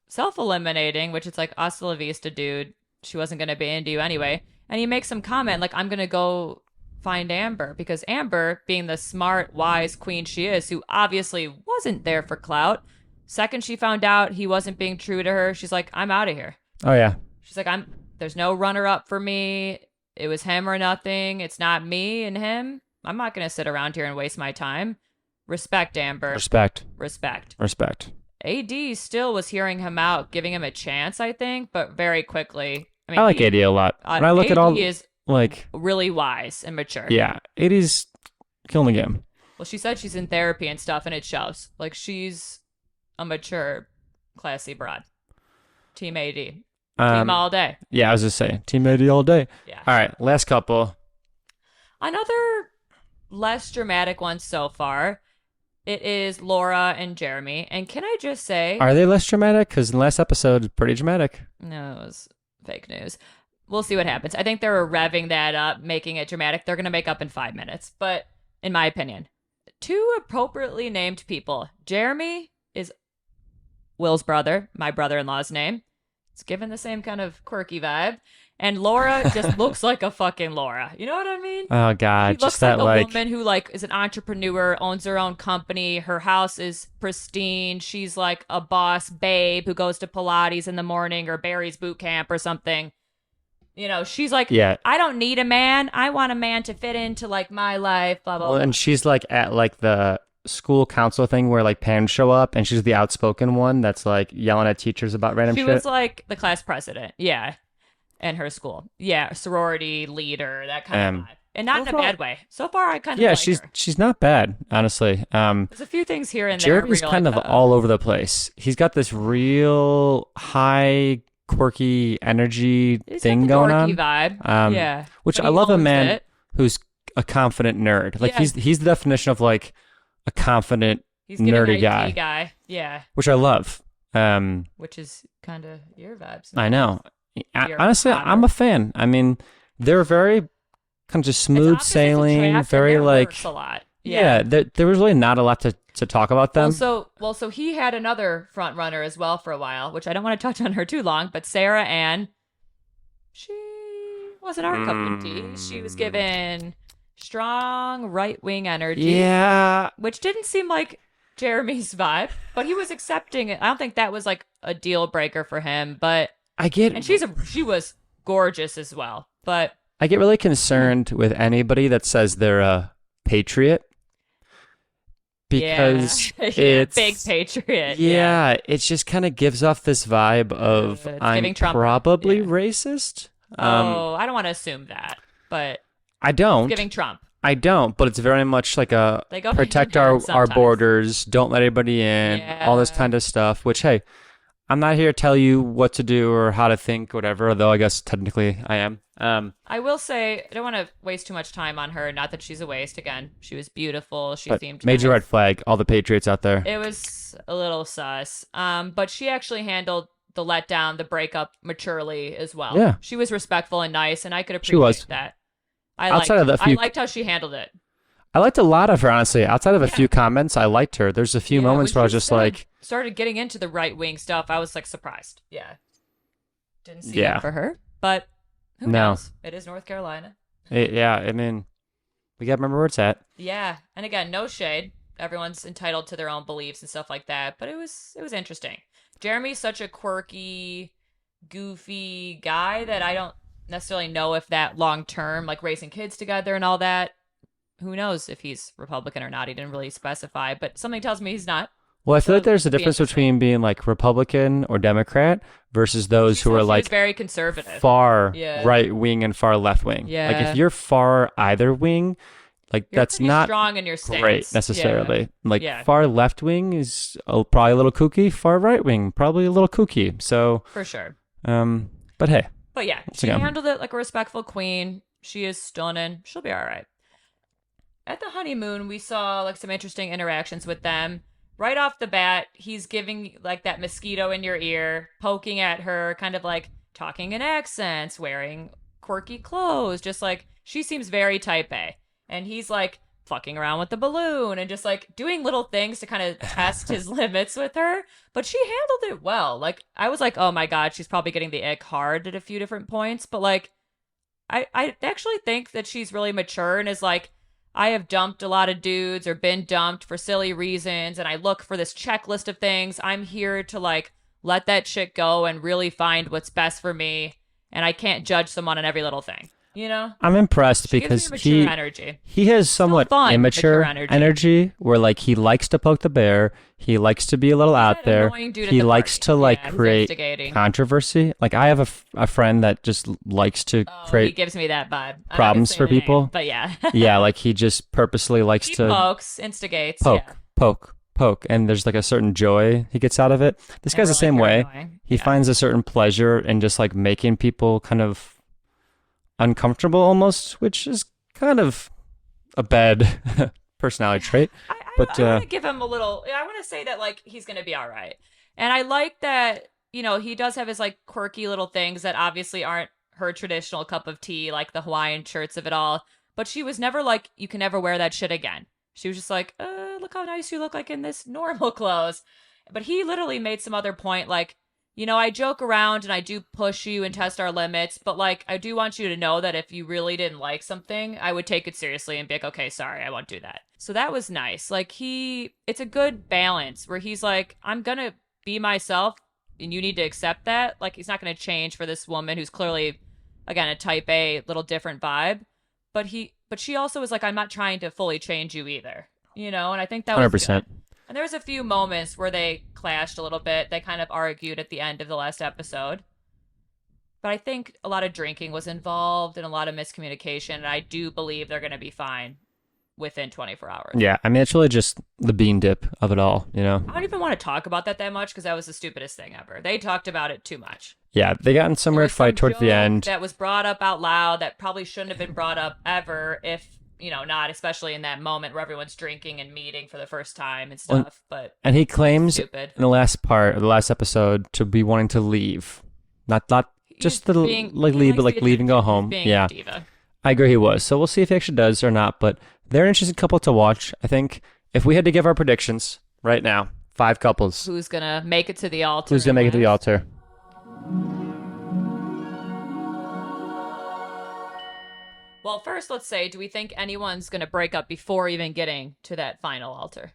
self-eliminating, which is like, hasta la vista, dude. She wasn't going to be into you anyway. And he makes some comment like, I'm going to go find Amber, because Amber, being the smart, wise queen she is, who obviously wasn't there for clout, second she found out he wasn't being true to her, she's like, I'm out of here. Oh yeah. She's like, there's no runner-up for me. It was him or nothing. It's not me and him. I'm not going to sit around here and waste my time. Respect, Amber. Respect. AD still was hearing him out, giving him a chance, I think, but very quickly. I mean, I like AD a lot. When I look AD at all is like really wise and mature. yeah, AD's killing the game. Well, she said she's in therapy and stuff, and it shows. Like, she's a mature, classy broad. Team AD. Team all day. Yeah, I was just saying, Team AD all day. Yeah. All right, last couple. Another less dramatic one so far. It is Laura and Jeremy. And can I just say... Are they less dramatic? Because in the last episode, it's pretty dramatic. No, it was fake news. We'll see what happens. I think they were revving that up, making it dramatic. They're going to make up in 5 minutes. But in my opinion, 2 appropriately named people. Jeremy is Will's brother, my brother-in-law's name. It's given the same kind of quirky vibe. And Laura just looks like a fucking Laura. You know what I mean? Oh God, She looks just that like a woman who like is an entrepreneur, owns her own company. Her house is pristine. She's like a boss babe who goes to Pilates in the morning or Barry's boot camp or something. You know, she's like, Yeah. I don't need a man. I want a man to fit into like my life. Blah blah. Well, blah. and she's like at like the school council thing where like parents show up, and she's the outspoken one that's like yelling at teachers about random She shit. was like the class president. Yeah. In her school. Yeah. Sorority leader, that kind of vibe. And not in a overall- bad way. So far, I kind of yeah, like she's her. she's not bad, honestly. There's a few things here and there. Jeremy's where you're kind like, of uh-oh. all over the place. He's got this real high, quirky energy He's thing got the going dorky on. vibe. Yeah. Which But I he love a owns man it. who's a confident nerd. Like Yeah. he's the definition of like a confident, He's giving nerdy IT guy. Yeah. which I love. Which is kind of your vibes. I know. You're Honestly, hotter. I'm a fan. I mean, they're very kind of just It's smooth opposites sailing, attract, and very that like works a lot. yeah. There was really not a lot to talk about them. So he had another front runner as well for a while, which I don't want to touch on her too long, but Sarah Ann, she wasn't our cup of tea. She was given strong right wing energy. yeah, Which didn't seem like Jeremy's vibe, but he was accepting it. I don't think that was like a deal breaker for him, but I get. and she was gorgeous as well. But I get really concerned with anybody that says they're a patriot because yeah, it's big patriot. Yeah, it just kind of gives off this vibe of It's I'm giving Trump- probably yeah. racist. I don't want to assume that, but I don't. giving Trump. I don't, but it's very much like a They go protect hand in our hand sometimes. borders, don't let anybody in, all this Yeah. kind of stuff, which, hey, I'm not here to tell you what to do or how to think, whatever, although I guess technically I am. I will say, I don't want to waste too much time on her. Not that she's a waste. Again, she was beautiful. She But seemed major nice. red flag, all the patriots out there. It was a little sus. But she actually handled the letdown, the breakup maturely as well. Yeah. She was respectful and nice, and I could She appreciate was. that. Outside of the few- I liked how she handled it. I liked a lot of her, honestly. Outside of a few comments, I liked her. There's a few Yeah, moments when where I was she just said- like, started getting into the right wing stuff. I was like surprised. Yeah. Didn't see Yeah. that for her, but who No. knows? It is North Carolina. yeah, I mean, we got to remember where it's at. Yeah, and again, no shade. Everyone's entitled to their own beliefs and stuff like that, but it was interesting. Jeremy's such a quirky, goofy guy that I don't necessarily know if that long term, like raising kids together and all that. Who knows if he's Republican or not? He didn't really specify, but something tells me he's not. Well, I feel like So, there's a be difference interesting. between being like Republican or Democrat versus those She who said are she was like very conservative. far Yeah. right wing and far left wing. Like Yeah. if you're far either wing, like You're that's pretty not strong in your stance. great necessarily. Like Yeah. far left wing is probably a little kooky. Far right wing probably a little kooky. So, For sure. but hey, But yeah, Once she again. handled it like a respectful queen. She is stunning. She'll be all right. At the honeymoon, we saw like some interesting interactions with them. Right off the bat, he's giving like that mosquito in your ear, poking at her, kind of like talking in accents, wearing quirky clothes, just like she seems very type A. And he's like fucking around with the balloon and just like doing little things to kind of test his limits with her. But she handled it well. Like I was like, oh my God, she's probably getting the ick hard at a few different points. But like, I actually think that she's really mature and is like, I have dumped a lot of dudes or been dumped for silly reasons. And I look for this checklist of things. I'm here to like let that shit go and really find what's best for me. And I can't judge someone on every little thing. You know? I'm impressed She because gives me mature energy. he has somewhat fun, immature mature energy. energy where like he likes to poke the bear, he likes to be a little out that there, annoying dude at he the likes party. to like Yeah, who's create instigating. controversy. Like I have a friend that just likes to Oh, he create gives me that vibe. I'm not gonna problems say for the name, people. but yeah. yeah, like he just purposely likes He to pokes, instigates. poke, Yeah. poke, and there's like a certain joy he gets out of it. This guy's the same Really way. annoying. He Yeah. finds a certain pleasure in just like making people kind of uncomfortable almost, which is kind of a bad personality trait. But, I want to give him a little. I want to say that like he's gonna be all right, and I like that. You know, he does have his like quirky little things that obviously aren't her traditional cup of tea, like the Hawaiian shirts of it all. But she was never like, you can never wear that shit again. She was just like, look how nice you look like in this normal clothes. But he literally made some other point, like, you know, I joke around and I do push you and test our limits, but like, I do want you to know that if you really didn't like something, I would take it seriously and be like, okay, sorry, I won't do that. So that was nice. Like, it's a good balance where he's like, I'm gonna be myself and you need to accept that. Like, he's not gonna change for this woman who's clearly, again, a type A, little different vibe. But she also was like, I'm not trying to fully change you either, you know? And I think that was 100%. good. And there was a few moments where they clashed a little bit. They kind of argued at the end of the last episode. But I think a lot of drinking was involved and a lot of miscommunication. And I do believe they're going to be fine within 24 hours. Yeah, I mean, it's really just the bean dip of it all, you know? I don't even want to talk about that much because that was the stupidest thing ever. They talked about it too much. Yeah, they got in some There weird was some fight towards the joke end. that was brought up out loud that probably shouldn't have been brought up ever if, you know, not especially in that moment where everyone's drinking and meeting for the first time and stuff. But And he claims stupid. in the last part of the last episode to be wanting to leave. Not just He's the being- like he leave, but likes like the leave and go attention. home. He's being Yeah. a diva. I agree he was. So we'll see if he actually does or not. But they're an interesting couple to watch. I think if we had to give our predictions right now, 5 couples. Who's gonna make it to the altar? Who's going to make it to the last? altar? Well, first, let's say, do we think anyone's gonna break up before even getting to that final altar?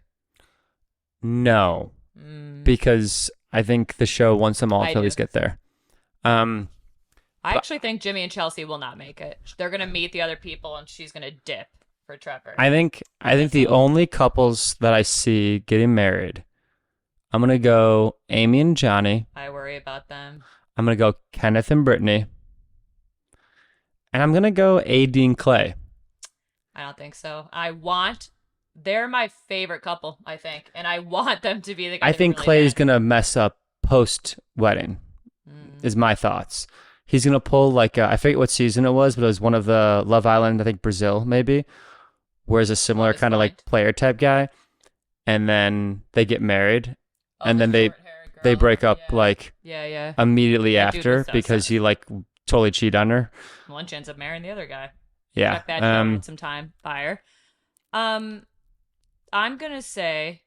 No. Mm, Because I think the show wants them all I to at least do. get there. I actually think Jimmy and Chelsea will not make it. They're gonna meet the other people, and she's gonna dip for Trevor. I think the only couples that I see getting married, I'm going to go Amy and Johnny. I worry about them. I'm going to go Kenneth and Brittany. And I'm going to go AD and Clay. I don't think so. They're my favorite couple, I think, and I want them to be the guy. I think Clay's going to mess up post-wedding, Mm. is my thoughts. He's going to pull like, I forget what season it was, but it was one of the Love Island, I think Brazil maybe, where it's a similar his kind of like mind. player type guy. And then they get married. And the then they short-haired break girl. up Yeah. like yeah. immediately That dude after was so because sad. he like totally cheated on her. One ends up marrying the other guy. Yeah. Chuck that shit around some time. Fire. I'm gonna say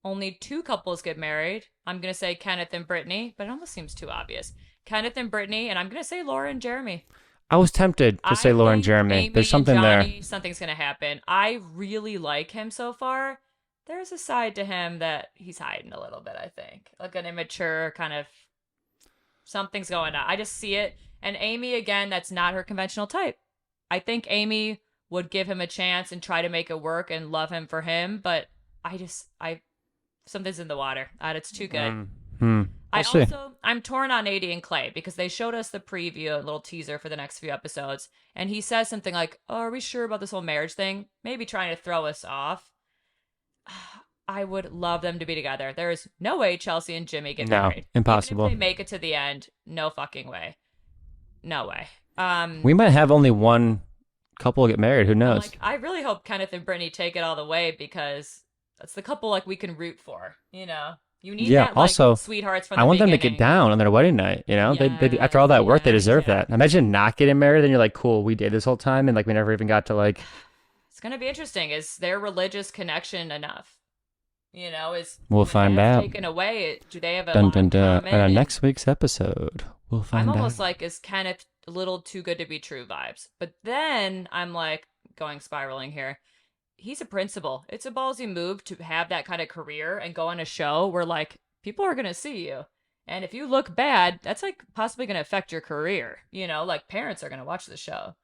only 2 couples get married. I'm gonna say Kenneth and Brittany, but it almost seems too obvious. Kenneth and Brittany, and I'm gonna say Laura and Jeremy. I was tempted to say Laura and think Jeremy. Amy There's and something there. Johnny, something's gonna happen. I really like him so far. There's a side to him that he's hiding a little bit, I think. Like an immature kind of something's going on. I just see it. And Amy, again, that's not her conventional type. I think Amy would give him a chance and try to make it work and love him for him, but something's in the water. It's too good. We'll see. I'm torn on AD and Clay because they showed us the preview, a little teaser for the next few episodes, and he says something like, "Oh, are we sure about this whole marriage thing?" Maybe trying to throw us off. I would love them to be together. There is no way Chelsea and Jimmy get No, married. impossible. Even if they make it to the end, no fucking way. No way. We might have only one couple get married. Who knows? Like, I really hope Kenneth and Brittany take it all the way because that's the couple like we can root for, you know. You need Yeah, that, also, sweethearts from the I want them to beginning. get down on their wedding night. They after all that work, they deserve that. Imagine not getting married, and you're like, cool, we did this whole time, and like we never even got to like. It's gonna be interesting. Is their religious connection enough? Is We'll when find that's out. taken away? Do they have a Dun lot dun in dun. common? On next week's episode, we'll find I'm out. almost like, is Kenneth a little too good to be true vibes? But then I'm like going spiraling here. He's a principal. It's a ballsy move to have that kind of career and go on a show where like people are gonna see you. And if you look bad, that's like possibly gonna affect your career. Like parents are gonna watch the show.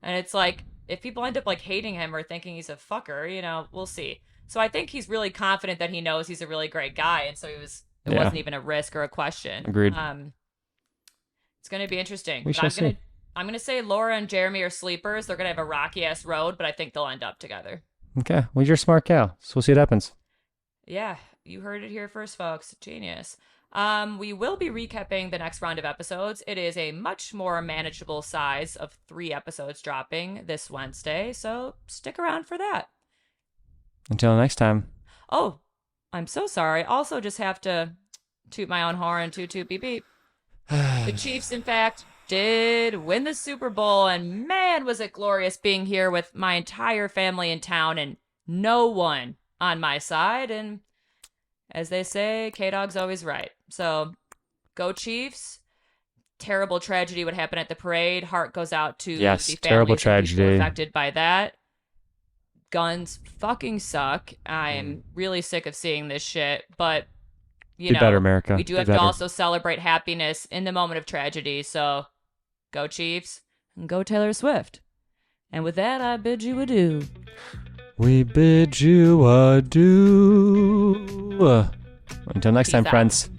And it's like if people end up like hating him or thinking he's a fucker, we'll see. So I think he's really confident that he knows he's a really great guy, and so it wasn't even a risk or a question. Agreed. It's gonna be interesting. We But shall see. I'm gonna say Laura and Jeremy are sleepers. They're gonna have a rocky ass road, but I think they'll end up together. Okay, well, you're a smart gal, so we'll see what happens. Yeah, you heard it here first, folks. Genius. We will be recapping the next round of episodes. It is a much more manageable size of 3 episodes dropping this Wednesday, so stick around for that. Until next time. Oh, I'm so sorry. Also, just have to toot my own horn, toot toot beep beep. The Chiefs, in fact, did win the Super Bowl, and man, was it glorious being here with my entire family in town and no one on my side. And as they say, K-Dog's always right. So, go Chiefs. Terrible tragedy what happened at the parade. Heart goes out to Yes, the terrible families and people tragedy. affected by that. Guns fucking suck. I'm really sick of seeing this shit, but Be better, America. we do Be have better. to also celebrate happiness in the moment of tragedy. So go Chiefs and go Taylor Swift. And with that, I bid you adieu. We bid you adieu. Until next Peace time, out. friends.